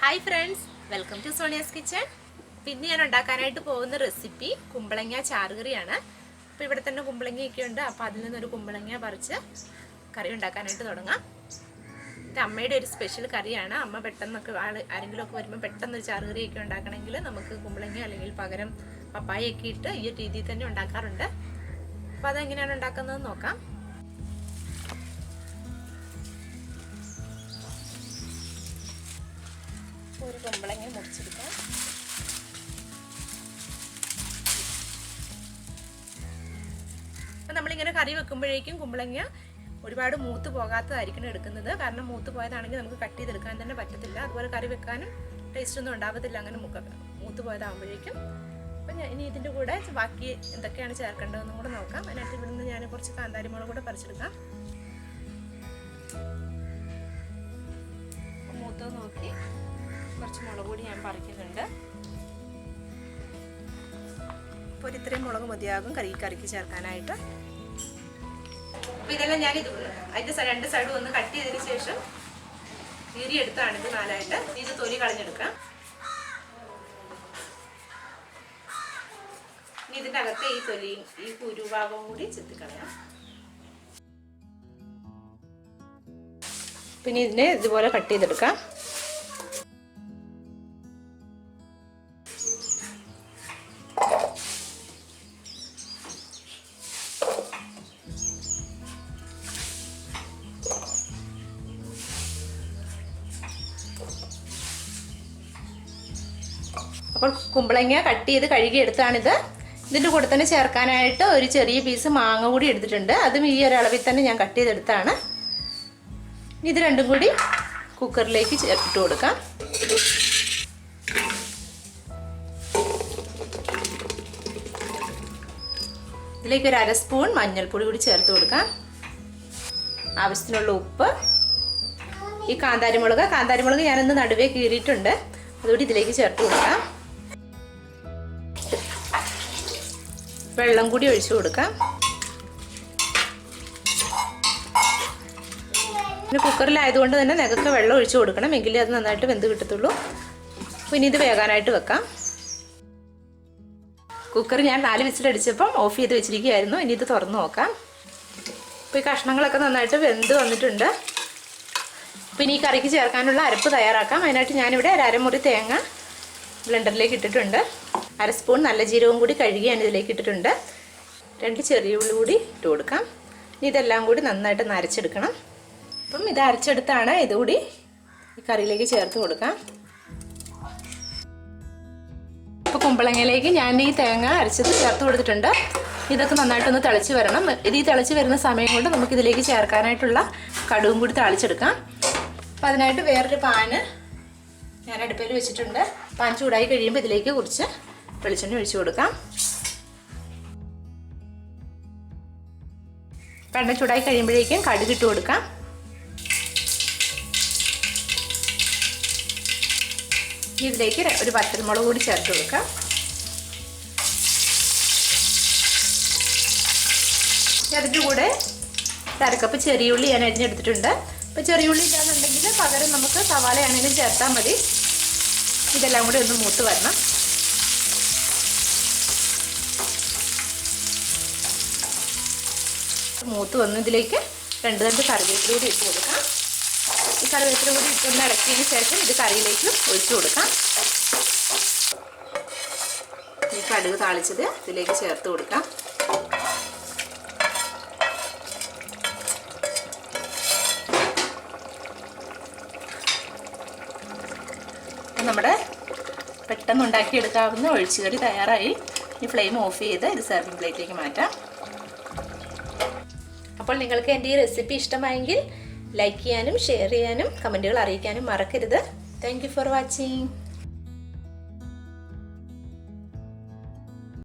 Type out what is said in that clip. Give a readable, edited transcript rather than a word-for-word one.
Hi friends, welcome to Sonia's kitchen. പിന്നെ ഞാൻ ഉണ്ടാക്കാനായിട്ട് പോകുന്ന റെസിപ്പി കുമ്പളങ്ങ ചാറുകറിയാണ്. അപ്പോൾ ഇവിടെ തന്നെ കുമ്പളങ്ങയൊക്കെ ഉണ്ട്. അപ്പോൾ അതിൽ നിന്നൊരു കുമ്പളങ്ങ പറിച്ച് കറി ഉണ്ടാക്കാനായിട്ട് തുടങ്ങാം. ഇത് അമ്മയുടെ ഒരു സ്പെഷ്യൽ കറിയാണ്. അമ്മ പെട്ടെന്നൊക്കെ ആരെങ്കിലുമൊക്കെ വരുമ്പോൾ പെട്ടെന്നൊരു ചാറുകറിയൊക്കെ ഉണ്ടാക്കണമെങ്കിൽ നമുക്ക് കുമ്പളങ്ങ അല്ലെങ്കിൽ പകരം പപ്പായൊക്കെ ഇട്ട് ഈ രീതിയിൽ തന്നെ ഉണ്ടാക്കാറുണ്ട്. അപ്പോൾ അതെങ്ങനെയാണ് ഉണ്ടാക്കുന്നതെന്ന് നോക്കാം. ഒരു കുമ്പളങ്ങ മുറിച്ചെടുക്കാം. അപ്പം നമ്മളിങ്ങനെ കറി വെക്കുമ്പോഴേക്കും കുമ്പളങ്ങ ഒരുപാട് മൂത്ത് പോകാത്തതായിരിക്കണം എടുക്കുന്നത്. കാരണം മൂത്ത് പോയതാണെങ്കിൽ നമുക്ക് കട്ട് ചെയ്തെടുക്കാൻ തന്നെ പറ്റത്തില്ല. അതുപോലെ കറി വെക്കാനും ടേസ്റ്റ് ഒന്നും ഉണ്ടാവത്തില്ല അങ്ങനെ മൂത്ത് പോയതാകുമ്പോഴേക്കും. അപ്പം ഇനി ഇതിൻ്റെ കൂടെ ബാക്കി എന്തൊക്കെയാണ് ചേർക്കേണ്ടതെന്നും കൂടെ നോക്കാം. അതിനകത്ത് ഇവിടുന്ന് ഞാൻ കുറച്ച് കാന്താരി മുളക് കൂടെ പറിച്ചെടുക്കാം. മൂത്ത് നോക്കി കുറച്ച് മുളക് പൊടി ഞാൻ പറിക്കുന്നുണ്ട്. അപ്പോൾ ഇത്രയും മുളക് മതിയാകും കറിക്ക് ചേർക്കാനായിട്ട്. അപ്പോൾ ഇതെല്ലാം ഞാൻ അതിൻ്റെ രണ്ട് സൈഡും ഒന്ന് കട്ട് ചെയ്തതിന് ശേഷം കീറിയെടുത്താണ് ഇത് നാലായിട്ട്. ഇത് തൊലി കളഞ്ഞെടുക്കാം. ഇനി ഇതിൻ്റെ അകത്തെ ഈ തൊലിയും ഈ കുരുഭാഗവും കൂടി ചെത്തിക്കളയാം. പിന്നെ ഇതിനെ ഇതുപോലെ കട്ട് ചെയ്തെടുക്കാം. അപ്പോൾ കുമ്പളങ്ങ കട്ട് ചെയ്ത് കഴുകിയെടുത്താണിത്. ഇതിൻ്റെ കൂടെ തന്നെ ചേർക്കാനായിട്ട് ഒരു ചെറിയ പീസ് മാങ്ങ കൂടി എടുത്തിട്ടുണ്ട്. അതും ഈ ഒരളവിൽ തന്നെ ഞാൻ കട്ട് ചെയ്തെടുത്താണ്. ഇത് രണ്ടും കൂടി കുക്കറിലേക്ക് ഇട്ട് കൊടുക്കാം. ഇതിലേക്ക് ഒരു 1/2 സ്പൂൺ മഞ്ഞൾപ്പൊടി കൂടി ചേർത്ത് കൊടുക്കാം. ആവശ്യത്തിനുള്ള ഉപ്പ്. ഈ കാന്താരിമുളക് ഞാനൊന്ന് നടുവേ കീറിയിട്ടുണ്ട്. അതുകൂടി ഇതിലേക്ക് ചേർത്ത് കൊടുക്കാം. വെള്ളം കൂടി ഒഴിച്ചു കൊടുക്കാം. പിന്നെ കുക്കറിലായതുകൊണ്ട് തന്നെ നികക്ക് വെള്ളം ഒഴിച്ചു കൊടുക്കണം, എങ്കിലേ അത് നന്നായിട്ട് വെന്ത് കിട്ടത്തുള്ളൂ. അപ്പോൾ ഇനി ഇത് വേകാനായിട്ട് വെക്കാം. കുക്കർ ഞാൻ 4 വിസിലടിച്ചപ്പം ഓഫ് ചെയ്ത് വെച്ചിരിക്കുകയായിരുന്നു. ഇനി ഇത് തുറന്ന് നോക്കാം. അപ്പോൾ ഈ കഷ്ണങ്ങളൊക്കെ നന്നായിട്ട് വെന്ത് വന്നിട്ടുണ്ട്. പിന്നെ ഈ കറിക്ക് ചേർക്കാനുള്ള അരപ്പ് തയ്യാറാക്കാം. അതിനായിട്ട് ഞാനിവിടെ ഒരു അരമുറി തേങ്ങ ബ്ലെൻഡറിലേക്ക് ഇട്ടിട്ടുണ്ട്. 1/2 സ്പൂൺ നല്ല ജീരകവും കൂടി കഴുകി ഞാൻ ഇതിലേക്ക് ഇട്ടിട്ടുണ്ട്. 2 ചെറിയ ഉള്ളി കൂടി ഇട്ട് കൊടുക്കാം. ഇനി ഇതെല്ലാം കൂടി നന്നായിട്ട് അരച്ചെടുക്കണം. അപ്പം ഇത് അരച്ചെടുത്താണ് ഇതുകൂടി ഈ കറിയിലേക്ക് ചേർത്ത് കൊടുക്കാം. ഇപ്പോൾ കുമ്പളങ്ങയിലേക്ക് ഞാൻ ഈ തേങ്ങ അരച്ചത് ചേർത്ത് കൊടുത്തിട്ടുണ്ട്. ഇതൊക്കെ നന്നായിട്ടൊന്ന് തിളച്ച് വരണം. ഇത് ഈ തിളച്ച് വരുന്ന സമയം കൊണ്ട് നമുക്കിതിലേക്ക് ചേർക്കാനായിട്ടുള്ള കടുകും കൂടി താളിച്ചെടുക്കാം. അപ്പോൾ അതിനായിട്ട് വേറൊരു പാന് ഞാൻ അടുപ്പിൽ വെച്ചിട്ടുണ്ട്. പാൻ ചൂടായി കഴിയുമ്പോൾ ഇതിലേക്ക് കുറച്ച് വെളിച്ചെണ്ണ ഒഴിച്ചു കൊടുക്കാം. എണ്ണ ചൂടായി കഴിയുമ്പോഴേക്കും കടുക് ഇട്ട് കൊടുക്കാം. ഇതിലേക്ക് ഒരു വറ്റൽമുളക് കൂടി ചേർത്ത് കൊടുക്കാം. അതിൻ്റെ കൂടെ 1/2 കപ്പ് ചെറിയ ഉള്ളി ഞാൻ അരിഞ്ഞെടുത്തിട്ടുണ്ട്. ഇപ്പോൾ ചെറിയ ഉള്ളി ഇല്ലാന്നുണ്ടെങ്കിൽ പകരം നമുക്ക് സവാളയാണെങ്കിലും ചേർത്താൽ മതി. ഇതെല്ലാം കൂടി ഒന്ന് മൂത്ത് വരണം. മൂത്ത് വന്നതിലേക്ക് 2 കറിവേപ്പില കൂടി ഇട്ട് കൊടുക്കാം. ഈ കറിവേപ്പില കൂടി ഇട്ടൊന്ന് ഇളക്കിയതിന് ശേഷം ഇത് കറിയിലേക്ക് ഒഴിച്ചു കൊടുക്കാം. ഈ കടുക് താളിച്ചത് ഇതിലേക്ക് ചേർത്ത് കൊടുക്കാം. നമ്മുടെ പെട്ടെന്ന് ഉണ്ടാക്കിയെടുക്കാവുന്ന ഒഴിച്ചുകറി തയ്യാറായി. ഈ ഫ്ലെയിം ഓഫ് ചെയ്ത് ഇത് സെർവിംഗ് പ്ലേറ്റിലേക്ക് മാറ്റാം. അപ്പോൾ നിങ്ങൾക്ക് എൻ്റെ ഈ റെസിപ്പി ഇഷ്ടമായെങ്കിൽ ലൈക്ക് ചെയ്യാനും ഷെയർ ചെയ്യാനും കമൻറ്റുകൾ അറിയിക്കാനും മറക്കരുത്. Thank you for watching.